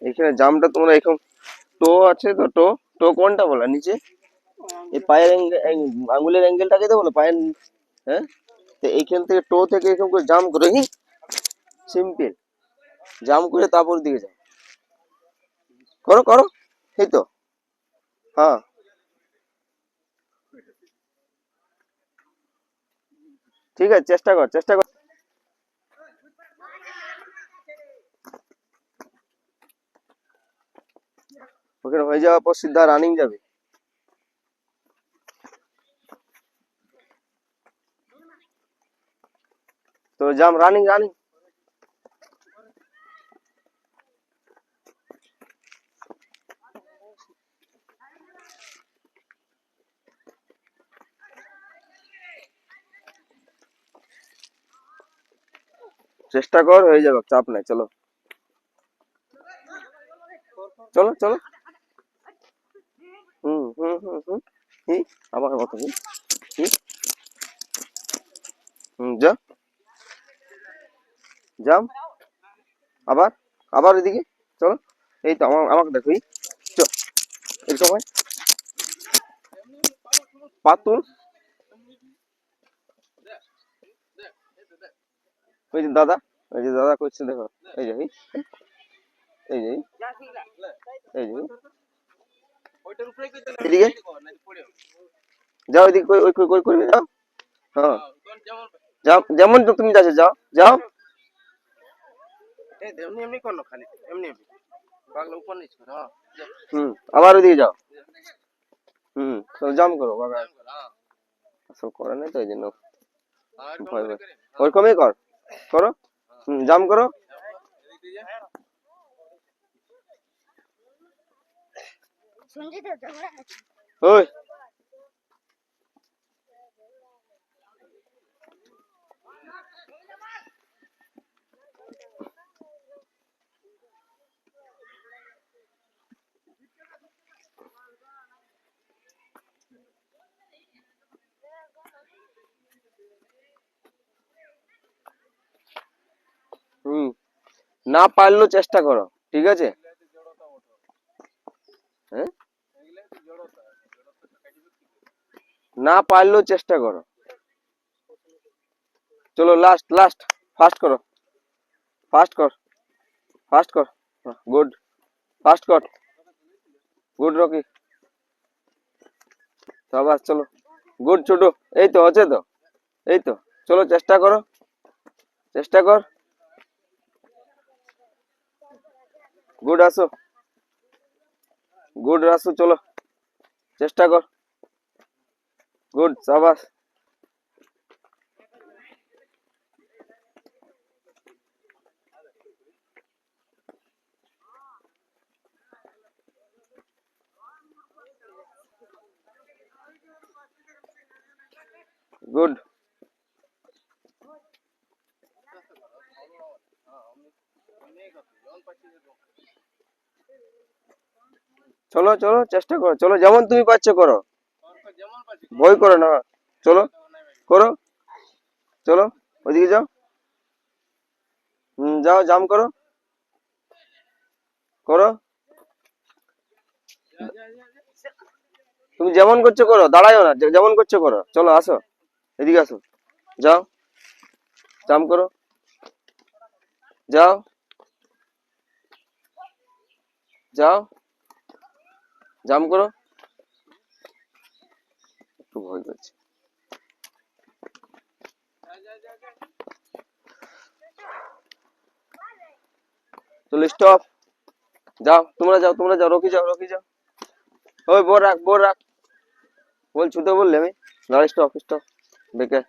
এখানে জামটা তোমরা এখন টো আছে তো, টো টো কোনটা বলা নিচে, এই পায়ের আঙ্গুলের অ্যাঙ্গেলটাকে তো বলো পায়ের। হ্যাঁ, তো এইখান থেকে টো থেকে এরকম করে জাম করে, হি সিম্পল জাম করে তারপর দিকে যাও, করো করো, এই তো। হ্যাঁ, ঠিক আছে, চেষ্টা কর চেষ্টা কর। ওখানে হয়ে যাওয়ার পর সিধা রানিং যাবে। তো জাম রানিং রানিং। চেষ্টা কর, হয়ে যাবে, চাপ নাই, চলো চলো চলো। হুম হুম হুম হুম। হি আবার কত, হি হি। যা জাম, আবার আবার এদিকে চলো। এই তো আমাকে দেখো, চল এরকম হয়, পাতুল। ওই যে দাদা, ওই যে দাদা করছে দেখো, এই যে এই যে এই যে এদিকে যাও, এদিকে ওই কই করবে, যাও। হ্যাঁ, যাও যেমন তো তুমি যাচ্ছ, যাও যাও। হুম, আবার ওদিকে যাও। হুম, তো জাম করো বাবা, আসল করে নাই তো এই জন্য ভয় ভয়। ওরকমই কর, করো। হুম, জাম করো। ওই হুম, না পারলেও চেষ্টা করো, ঠিক আছে। হ্যাঁ, না পারলেও চেষ্টা করো। চলো লাস্ট লাস্ট, ফাস্ট করো, ফাস্ট কর, ফাস্ট কর। গুড, ফাস্ট কর, গুড রকি, সবাস চলো, গুড ছোটু। এই তো হচ্ছে তো, এই তো, চলো চেষ্টা করো, চেষ্টা কর, গুড আসো, গুড আসো, চলো চেষ্টা কর, গুড সাবাস, গুড। চলো চলো চেষ্টা করো, চলো যেমন তুমি পারছো করো, ভয় করো না, চলো করো, চলো ওইদিকে যাও। যাও জাম করো, করো, তুমি যেমন করছো করো, দাঁড়াও না, যেমন করছো করো, চলো আসো, এদিকে আসো, যাও জাম করো, যাও যাও জাম করো, একটু ভয় করছে। চলো স্টপ, যাও তোমরা, যাও তোমরা, যাও রকি, যাও রকি, যাও। ওই বোর রাখ, বোর রাখ, বল ছুটে বললে আমি, দাঁড়া, স্টপ স্টপ, বেকার।